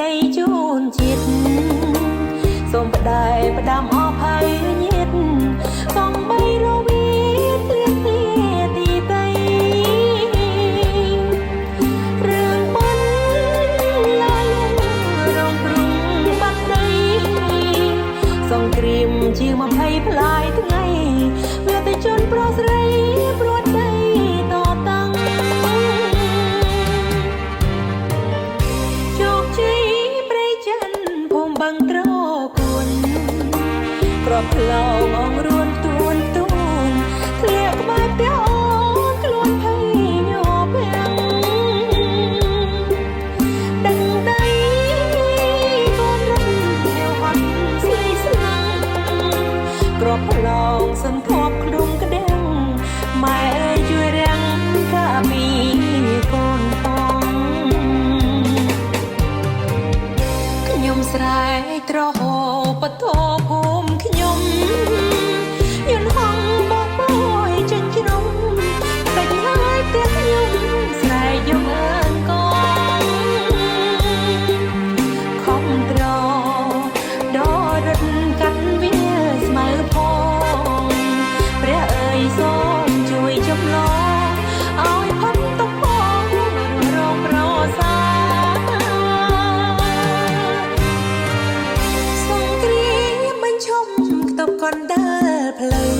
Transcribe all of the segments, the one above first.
ដីជូនជាតិសូមផ្ដាយផ្ដាំអភ័យញាតិសំបីរវីធ្លាក់ទីដីរឿងមិនឡាលងរងគ្រងបាត់ដីសង្គ្រាមជា20ផ្លាយថ្ងៃវាទៅជន់ប្រុសស្រីព្រួតដីតតាំងជោគជ័យព្រៃច័ន្ទភូមិបឹងត្រគន់ក្របផ្លូវអងរួនទួនទួនធ្លាក់ក្បែរផ្ទះអូនខ្លួនភ័យញ័រពាំងដឹងដីកូនរត់ញ័រហត់ស្លេកស្លាំងក្របផ្លូវសន្ធាប់ក្នុងក្តាំងម៉ែអើយជួយរាំងការពីកូនផងខ្ញុំស្រែកត្រហោបតោភូមិខ្ញុំយន្តហងបោះបោយចេញជ្រុំតែញហើយផ្ទះខ្ញុំស្រែកយកអើនកងខំត្រដរត់កាត់វាស្មៅផងព្រះអើយសូមជួយចម្លងឲ្យផុតទុក្ខផងរងប្រសាសង្គ្រាមបញ្ឈប់ខ្ទប់កណ្ដាលផ្លូវ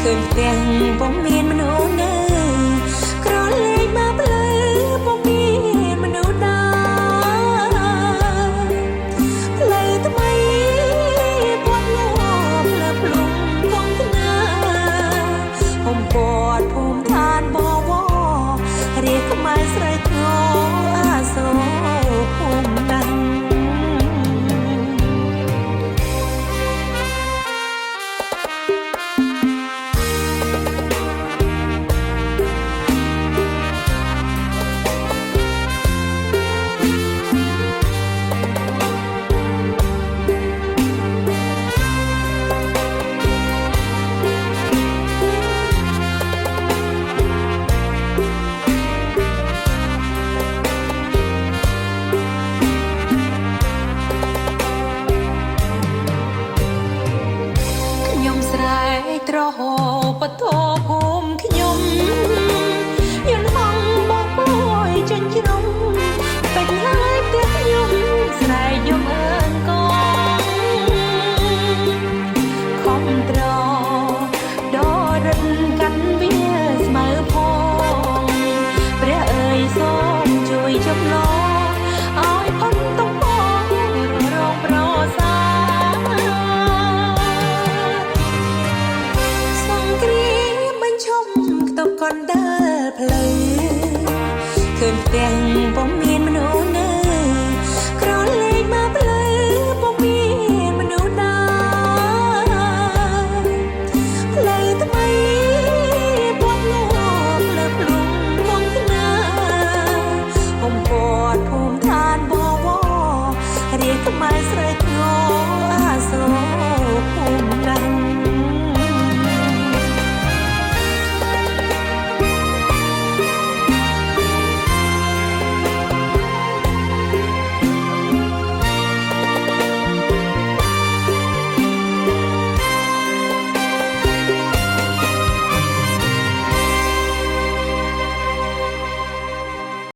ឃើញផ្ទះពុំមានមនុស្សនៅក្រលែងមកផ្លូវពុំមានមនុស្សដើរផ្លូវថ្មីពាត់លោផ្លើភ្លុំពងថ្នាហុំពាត់ភូមិឋានបវររាជខ្មែរស្រីធ្ងអាសូរភូមិណាំខ្ញុំស្រែកត្រហោបតោភូមិខ្ញុំយន្តហងបោះបោយចេញជ្រុំតែញហើយផ្ទះខ្ញុំស្រែកយកអើនកងខំត្រដរត់កាត់វាស្មៅផងព្រះអើយសូមជួយចម្លងឲ្យផុតទុក្ខផងរងប្រសាសង្គ្រាមបញ្ឈប់ខ្ទប់កណ្ដាលផ្លូវឃើញផ្ទះពុំមានមនុស្សនៅក្រលែងមកផ្លូវពុំមានមនុស្សដើរផ្លូវថ្មីពាត់លោផ្លើភ្លុំពងថ្នាហុំពាត់ភូមិឋានបវររាជខ្មែរស្រី